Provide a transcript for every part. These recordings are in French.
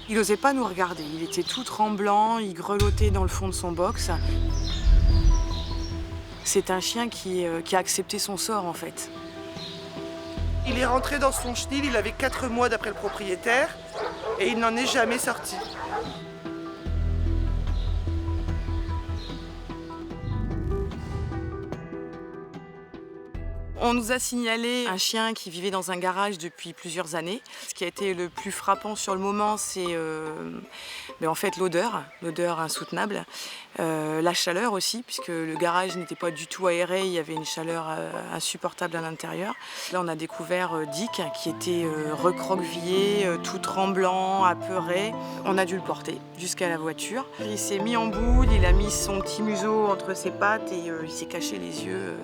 Il n'osait pas nous regarder, il était tout tremblant, il grelottait dans le fond de son box. C'est un chien qui a accepté son sort en fait. Il est rentré dans son chenil, il avait 4 mois d'après le propriétaire et il n'en est jamais sorti. On nous a signalé un chien qui vivait dans un garage depuis plusieurs années. Ce qui a été le plus frappant sur le moment, c'est en fait l'odeur insoutenable. La chaleur aussi, puisque le garage n'était pas du tout aéré, il y avait une chaleur insupportable à l'intérieur. Là, on a découvert Dick qui était recroquevillé, tout tremblant, apeuré. On a dû le porter jusqu'à la voiture. Il s'est mis en boule, il a mis son petit museau entre ses pattes et il s'est caché les yeux.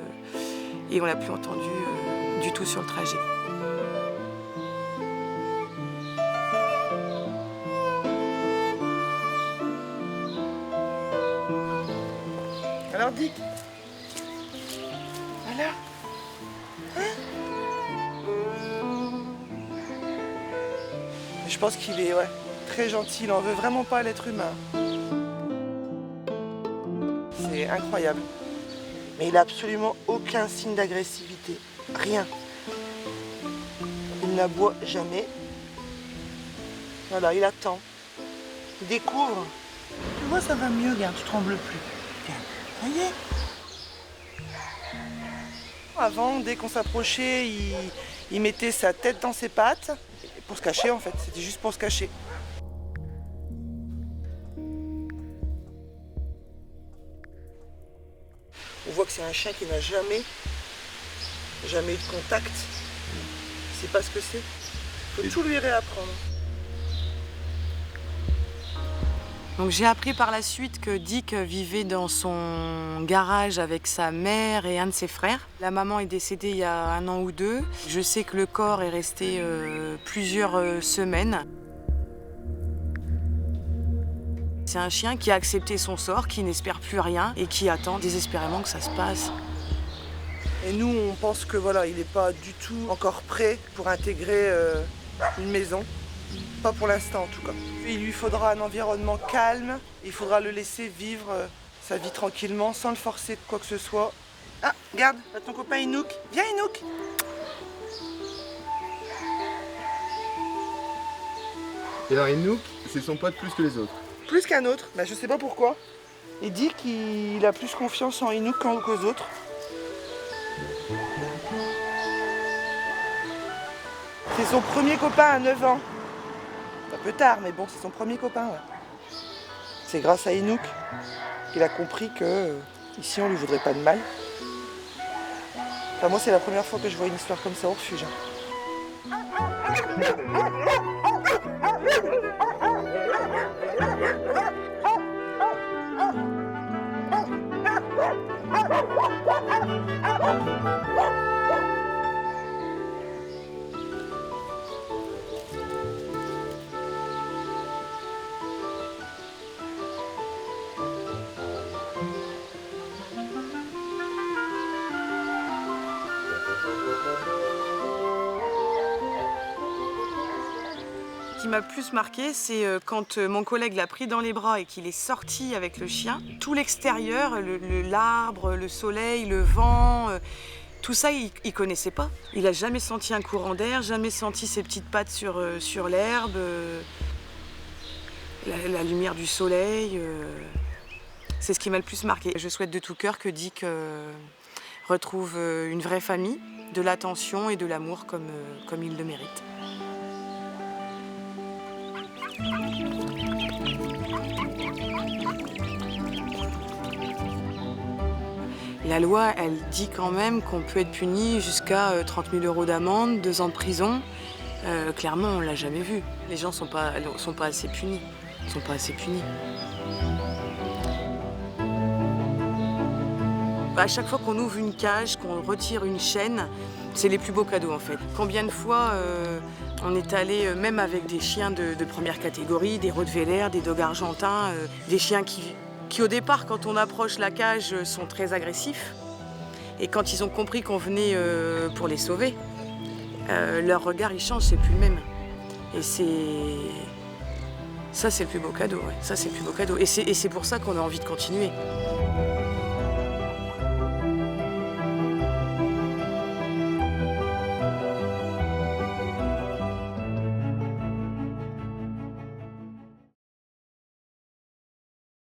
Et on l'a plus entendu du tout sur le trajet. Alors Dick, alors je pense qu'il est très gentil, il en veut vraiment pas à l'être humain. C'est incroyable. Mais il n'a absolument aucun signe d'agressivité. Rien. Il n'aboie jamais. Voilà, il attend. Il découvre. Tu vois, ça va mieux, regarde, tu trembles plus. Regarde, ça y est. Avant, dès qu'on s'approchait, il mettait sa tête dans ses pattes. Pour se cacher, en fait. C'était juste pour se cacher. On voit que c'est un chien qui n'a jamais eu de contact. Il sait pas ce que c'est. Il faut tout lui réapprendre. Donc j'ai appris par la suite que Dick vivait dans son garage avec sa mère et un de ses frères. La maman est décédée il y a 1 an ou 2. Je sais que le corps est resté plusieurs semaines. C'est un chien qui a accepté son sort, qui n'espère plus rien et qui attend désespérément que ça se passe. Et nous, on pense que voilà, il n'est pas du tout encore prêt pour intégrer une maison. Pas pour l'instant en tout cas. Il lui faudra un environnement calme, il faudra le laisser vivre sa vie tranquillement, sans le forcer de quoi que ce soit. Ah, regarde, là, ton copain Inouk. Viens Inouk. Et alors Inouk, c'est son pote plus que les autres. Plus qu'un autre, bah, je sais pas pourquoi. Il dit qu'il a plus confiance en Inouk qu'aux autres. C'est son premier copain à 9 ans. Un peu tard, mais bon, c'est son premier copain. Ouais. C'est grâce à Inouk qu'il a compris que ici on lui voudrait pas de mal. Enfin, moi, c'est la première fois que je vois une histoire comme ça au refuge. Ce qui m'a le plus marqué, c'est quand mon collègue l'a pris dans les bras et qu'il est sorti avec le chien. Tout l'extérieur, l'arbre, le soleil, le vent, tout ça, il ne connaissait pas. Il n'a jamais senti un courant d'air, jamais senti ses petites pattes sur l'herbe, la lumière du soleil. C'est ce qui m'a le plus marqué. Je souhaite de tout cœur que Dick retrouve une vraie famille, de l'attention et de l'amour comme il le mérite. La loi, elle dit quand même qu'on peut être puni jusqu'à 30 000 € d'amende, 2 ans de prison. Clairement, on ne l'a jamais vu. Les gens ne sont pas assez punis. Ils sont pas assez punis. À chaque fois qu'on ouvre une cage, qu'on retire une chaîne, c'est les plus beaux cadeaux en fait. Combien de fois on est allé, même avec des chiens de première catégorie, des rottweilers, des dogs argentins, des chiens qui au départ, quand on approche la cage, sont très agressifs. Et quand ils ont compris qu'on venait pour les sauver, leur regard il change, c'est plus le même. Et Ça, c'est le plus beau cadeau, ouais. Ça, c'est le plus beau cadeau. Et c'est pour ça qu'on a envie de continuer.